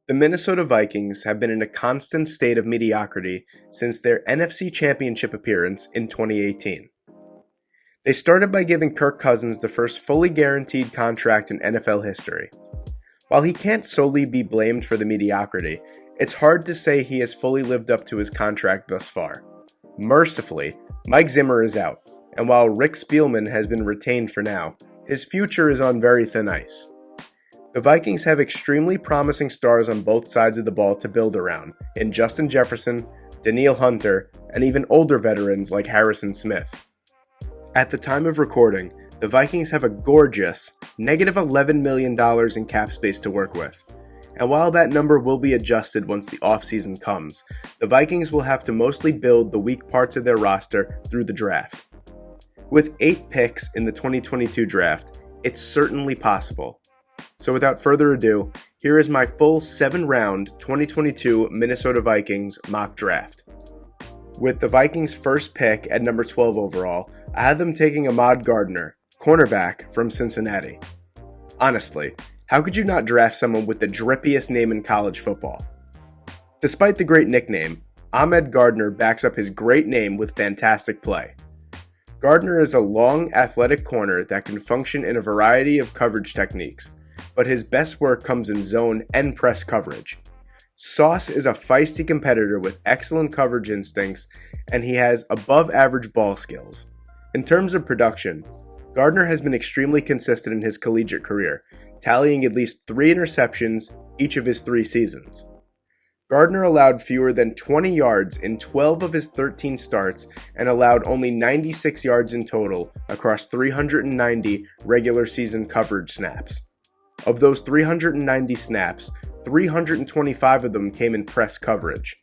The Minnesota Vikings have been in a constant state of mediocrity since their NFC Championship appearance in 2018. They started by giving Kirk Cousins the first fully guaranteed contract in NFL history. While he can't solely be blamed for the mediocrity, it's hard to say he has fully lived up to his contract thus far. Mercifully, Mike Zimmer is out, and while Rick Spielman has been retained for now, his future is on very thin ice. The Vikings have extremely promising stars on both sides of the ball to build around in Justin Jefferson, Danielle Hunter, and even older veterans like Harrison Smith. At the time of recording, the Vikings have a gorgeous -$11 million in cap space to work with. And while that number will be adjusted once the offseason comes, the Vikings will have to mostly build the weak parts of their roster through the draft. With 8 picks in the 2022 draft, it's certainly possible. So without further ado, here is my full 7-round 2022 Minnesota Vikings mock draft. With the Vikings' first pick at number 12 overall, I had them taking Ahmad Gardner, cornerback from Cincinnati. Honestly, how could you not draft someone with the drippiest name in college football? Despite the great nickname, Ahmad Gardner backs up his great name with fantastic play. Gardner is a long, athletic corner that can function in a variety of coverage techniques, but his best work comes in zone and press coverage. Sauce is a feisty competitor with excellent coverage instincts, and he has above-average ball skills. In terms of production, Gardner has been extremely consistent in his collegiate career, tallying at least 3 interceptions each of his 3 seasons. Gardner allowed fewer than 20 yards in 12 of his 13 starts and allowed only 96 yards in total across 390 regular season coverage snaps. Of those 390 snaps, 325 of them came in press coverage.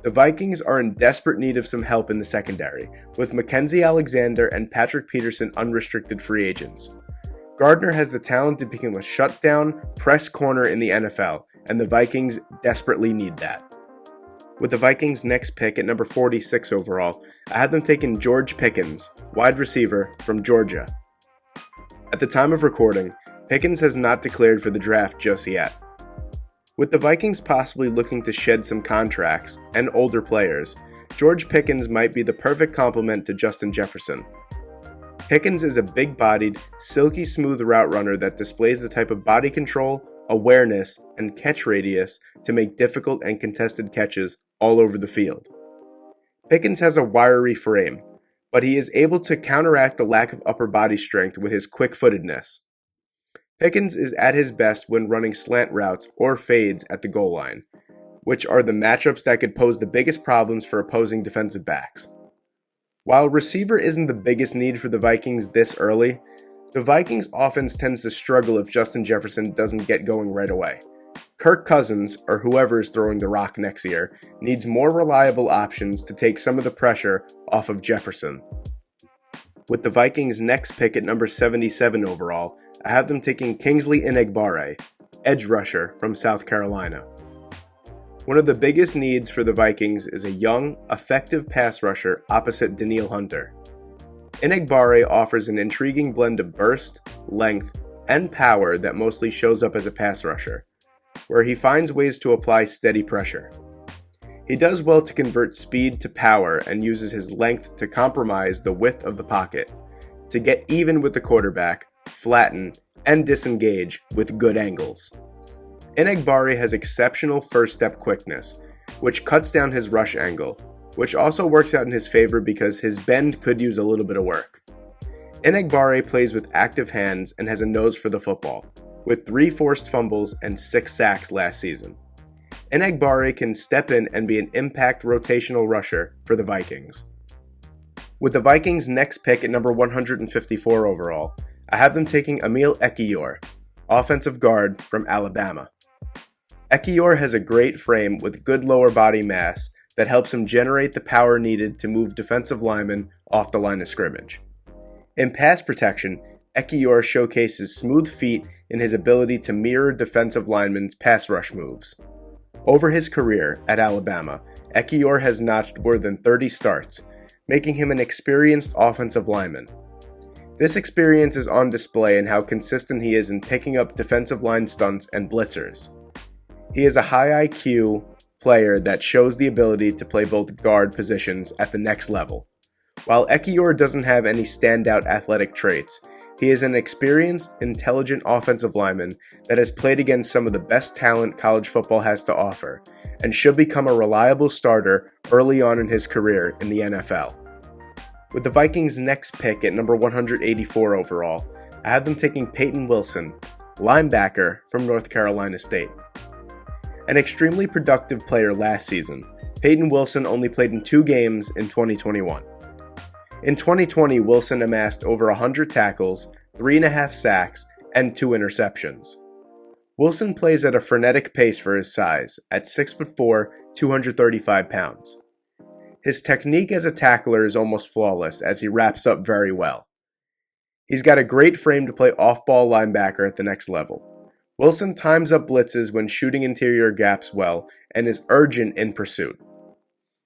The Vikings are in desperate need of some help in the secondary, with Mackenzie Alexander and Patrick Peterson unrestricted free agents. Gardner has the talent to become a shutdown, press corner in the NFL, and the Vikings desperately need that. With the Vikings' next pick at number 46 overall, I had them taking George Pickens, wide receiver from Georgia. At the time of recording, Pickens has not declared for the draft just yet. With the Vikings possibly looking to shed some contracts and older players, George Pickens might be the perfect complement to Justin Jefferson. Pickens is a big-bodied, silky smooth route runner that displays the type of body control, awareness, and catch radius to make difficult and contested catches all over the field. Pickens has a wiry frame, but he is able to counteract the lack of upper body strength with his quick-footedness. Pickens is at his best when running slant routes or fades at the goal line, which are the matchups that could pose the biggest problems for opposing defensive backs. While receiver isn't the biggest need for the Vikings this early, the Vikings offense tends to struggle if Justin Jefferson doesn't get going right away. Kirk Cousins, or whoever is throwing the rock next year, needs more reliable options to take some of the pressure off of Jefferson. With the Vikings' next pick at number 77 overall, I have them taking Kingsley Enagbare, edge rusher from South Carolina. One of the biggest needs for the Vikings is a young, effective pass rusher opposite Danielle Hunter. Enagbare offers an intriguing blend of burst, length, and power that mostly shows up as a pass rusher, where he finds ways to apply steady pressure. He does well to convert speed to power and uses his length to compromise the width of the pocket, to get even with the quarterback, flatten, and disengage with good angles. Enagbare has exceptional first-step quickness, which cuts down his rush angle, which also works out in his favor because his bend could use a little bit of work. Enagbare plays with active hands and has a nose for the football, with 3 forced fumbles and 6 sacks last season. Enagbare can step in and be an impact rotational rusher for the Vikings. With the Vikings' next pick at number 154 overall, I have them taking Emil Ekiyor, offensive guard from Alabama. Ekiyor has a great frame with good lower body mass that helps him generate the power needed to move defensive linemen off the line of scrimmage. In pass protection, Ekiyor showcases smooth feet in his ability to mirror defensive linemen's pass rush moves. Over his career at Alabama, Ekiyor has notched more than 30 starts, making him an experienced offensive lineman. This experience is on display in how consistent he is in picking up defensive line stunts and blitzers. He is a high IQ player that shows the ability to play both guard positions at the next level. While Ekiyor doesn't have any standout athletic traits, he is an experienced, intelligent offensive lineman that has played against some of the best talent college football has to offer, and should become a reliable starter early on in his career in the NFL. With the Vikings' next pick at number 184 overall, I have them taking Peyton Wilson, linebacker from North Carolina State. An extremely productive player last season, Peyton Wilson only played in 2 games in 2021. In 2020, Wilson amassed over 100 tackles, 3.5 sacks, and 2 interceptions. Wilson plays at a frenetic pace for his size, at 6'4", 235 pounds. His technique as a tackler is almost flawless as he wraps up very well. He's got a great frame to play off-ball linebacker at the next level. Wilson times up blitzes when shooting interior gaps well and is urgent in pursuit.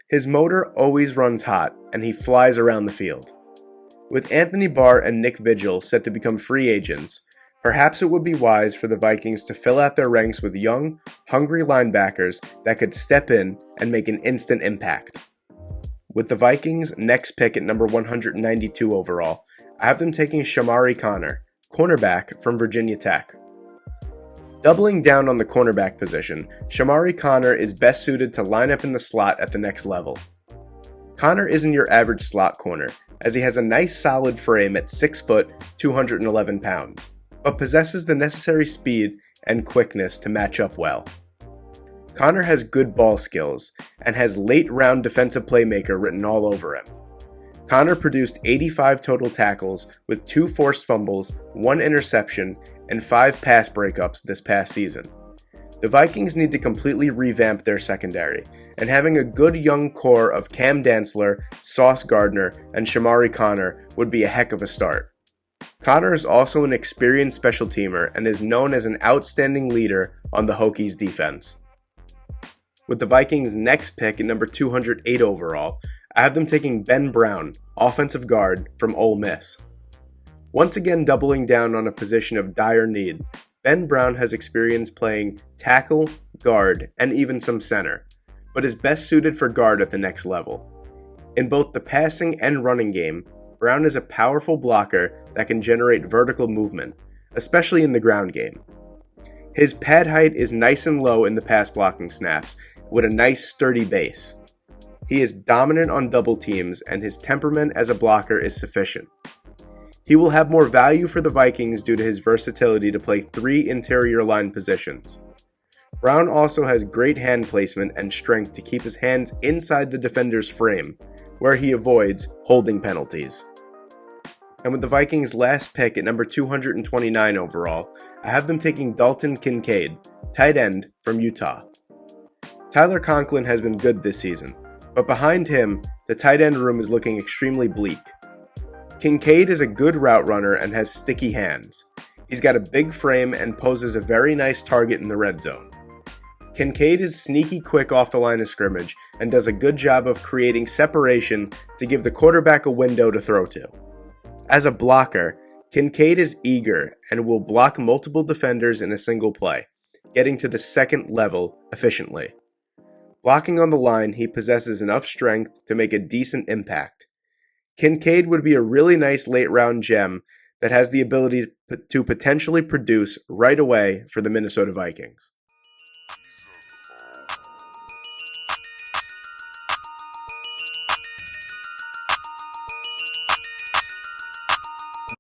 His motor always runs hot, and he flies around the field. With Anthony Barr and Nick Vigil set to become free agents, perhaps it would be wise for the Vikings to fill out their ranks with young, hungry linebackers that could step in and make an instant impact. With the Vikings' next pick at number 192 overall, I have them taking Shamari Connor, cornerback from Virginia Tech. Doubling down on the cornerback position, Shamari Connor is best suited to line up in the slot at the next level. Connor isn't your average slot corner, as he has a nice solid frame at 6 foot, 211 pounds, but possesses the necessary speed and quickness to match up well. Connor has good ball skills and has late-round defensive playmaker written all over him. Connor produced 85 total tackles with 2 forced fumbles, 1 interception, and 5 pass breakups this past season. The Vikings need to completely revamp their secondary, and having a good young core of Cam Dantzler, Sauce Gardner, and Shamari Connor would be a heck of a start. Connor is also an experienced special teamer and is known as an outstanding leader on the Hokies defense. With the Vikings' next pick at number 208 overall, I have them taking Ben Brown, offensive guard from Ole Miss. Once again doubling down on a position of dire need, Ben Brown has experience playing tackle, guard, and even some center, but is best suited for guard at the next level. In both the passing and running game, Brown is a powerful blocker that can generate vertical movement, especially in the ground game. His pad height is nice and low in the pass blocking snaps, with a nice sturdy base. He is dominant on double teams, and his temperament as a blocker is sufficient. He will have more value for the Vikings due to his versatility to play 3 interior line positions. Brown also has great hand placement and strength to keep his hands inside the defender's frame, where he avoids holding penalties. And with the Vikings' last pick at number 229 overall, I have them taking Dalton Kincaid, tight end from Utah. Tyler Conklin has been good this season, but behind him, the tight end room is looking extremely bleak. Kincaid is a good route runner and has sticky hands. He's got a big frame and poses a very nice target in the red zone. Kincaid is sneaky quick off the line of scrimmage and does a good job of creating separation to give the quarterback a window to throw to. As a blocker, Kincaid is eager and will block multiple defenders in a single play, getting to the second level efficiently. Blocking on the line, he possesses enough strength to make a decent impact. Kincaid would be a really nice late-round gem that has the ability to potentially produce right away for the Minnesota Vikings.